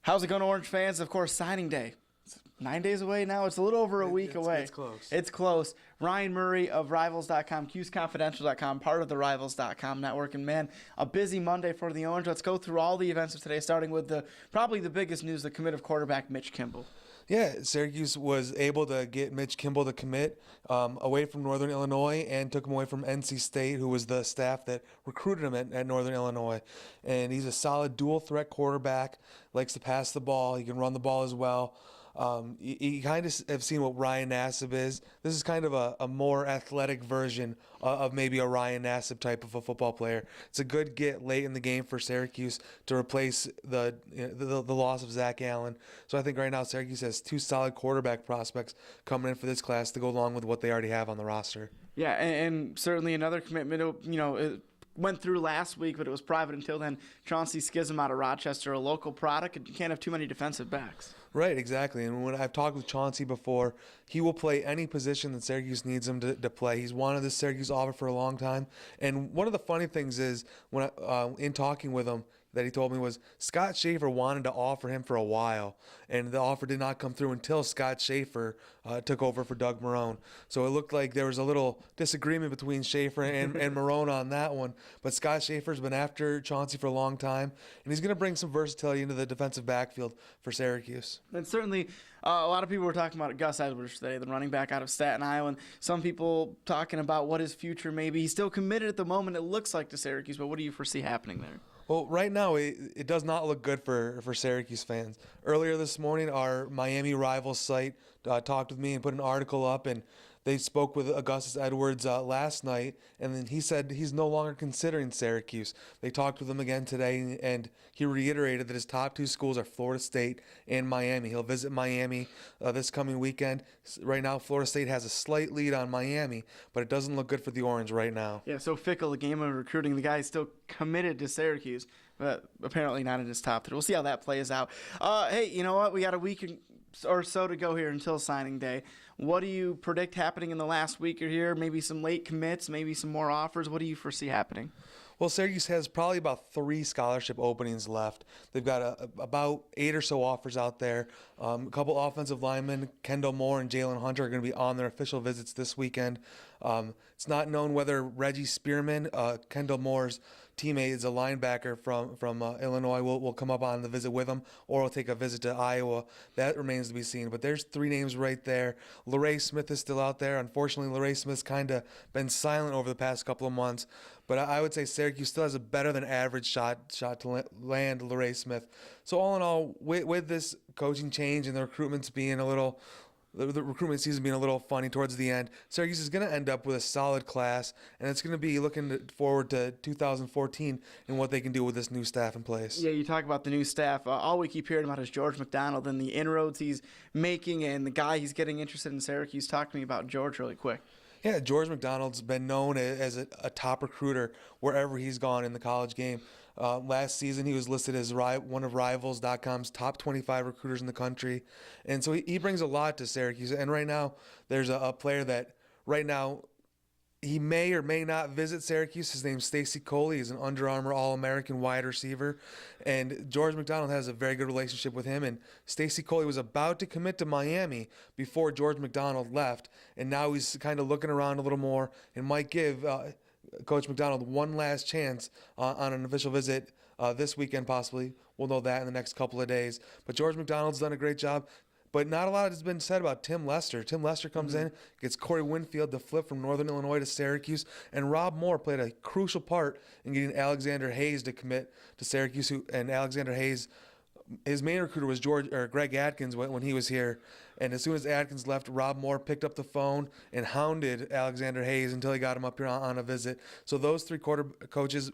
How's it going, Orange fans? Of course, signing day. It's 9 days away now. It's a little over a week away. It's close. It's close. Ryan Murray of Rivals.com, CuseConfidential.com, part of the Rivals.com network. And, man, a busy Monday for the Orange. Let's go through all the events of today, starting with probably the biggest news, the commit of quarterback Mitch Kimball. Yeah, Syracuse was able to get Mitch Kimball to commit away from Northern Illinois and took him away from NC State, who was the staff that recruited him at Northern Illinois. And he's a solid dual-threat quarterback, likes to pass the ball. He can run the ball as well. You kind of have seen what Ryan Nassib is. This is kind of a more athletic version of maybe a Ryan Nassib type of a football player. It's a good get late in the game for Syracuse to replace the loss of Zach Allen. So I think right now Syracuse has two solid quarterback prospects coming in for this class to go along with what they already have on the roster. Yeah, and certainly another commitment, it went through last week, but it was private until then. Chauncey Schism out of Rochester, a local product. You can't have too many defensive backs. Right, exactly. And when I've talked with Chauncey before, he will play any position that Syracuse needs him to play. He's wanted this Syracuse offer for a long time. And one of the funny things is, when in talking with him, that he told me was Scott Schaefer wanted to offer him for a while, and the offer did not come through until Scott Schaefer took over for Doug Marrone. So it looked like there was a little disagreement between Schaefer and Marrone on that one. But Scott Schaefer's been after Chauncey for a long time, and he's going to bring some versatility into the defensive backfield for Syracuse. And certainly a lot of people were talking about Gus Edwards today, the running back out of Staten Island. Some people talking about what his future may be. He's still committed at the moment, it looks like, to Syracuse, but what do you foresee happening there? Well, right now, it does not look good for Syracuse fans. Earlier this morning, our Miami Rivals site talked with me and put an article up, and they spoke with Gus Edwards last night, and then he said he's no longer considering Syracuse. They talked with him again today, and he reiterated that his top two schools are Florida State and Miami. He'll visit Miami this coming weekend. Right now, Florida State has a slight lead on Miami, but it doesn't look good for the Orange right now. Yeah, so fickle, the game of recruiting. The guy is still committed to Syracuse, but apparently not in his top three. We'll see how that plays out. Hey, you know what? We got a week or so to go here until signing day. What do you predict happening in the last week or here? Maybe some late commits, maybe some more offers. What do you foresee happening? Well, Syracuse has probably about 3 scholarship openings left. They've got about 8 or so offers out there. A couple offensive linemen, Kendall Moore and Jalen Hunter, are going to be on their official visits this weekend. It's not known whether Reggie Spearman, Kendall Moore's teammate, is a linebacker from Illinois, will come up on the visit with him, or will take a visit to Iowa. That remains to be seen. But there's 3 names right there. LaRae Smith is still out there. Unfortunately, LaRae Smith's kind of been silent over the past couple of months. But I would say Syracuse still has a better than average shot to land LaRae Smith. So all in all, with this coaching change and the recruitment season being a little funny towards the end, Syracuse is going to end up with a solid class, and it's going to be looking forward to 2014 and what they can do with this new staff in place. Yeah, you talk about the new staff. All we keep hearing about is George McDonald and the inroads he's making and the guy he's getting interested in Syracuse. Talk to me about George really quick. Yeah, George McDonald's been known as a top recruiter wherever he's gone in the college game. Last season, he was listed as one of Rivals.com's top 25 recruiters in the country. And so he brings a lot to Syracuse. And right now, there's a player that right now he may or may not visit Syracuse. His name's Stacy Coley. He's an Under Armour All-American wide receiver. And George McDonald has a very good relationship with him. And Stacy Coley was about to commit to Miami before George McDonald left. And now he's kind of looking around a little more and might give Coach McDonald one last chance on an official visit this weekend possibly. We'll know that in the next couple of days. But George McDonald's done a great job. But not a lot has been said about Tim Lester. Tim Lester comes in, gets Corey Winfield to flip from Northern Illinois to Syracuse, and Rob Moore played a crucial part in getting Alexander Hayes to commit to Syracuse. And Alexander Hayes, his main recruiter was Greg Atkins when he was here. And as soon as Atkins left, Rob Moore picked up the phone and hounded Alexander Hayes until he got him up here on a visit. So those 3 coaches,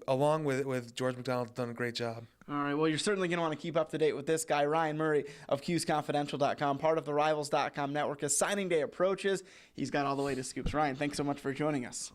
along with George McDonald, have done a great job. All right, well, you're certainly going to want to keep up to date with this guy, Ryan Murray of CuseConfidential.com, part of the Rivals.com network. As signing day approaches, he's got all the latest scoops. Ryan, thanks so much for joining us.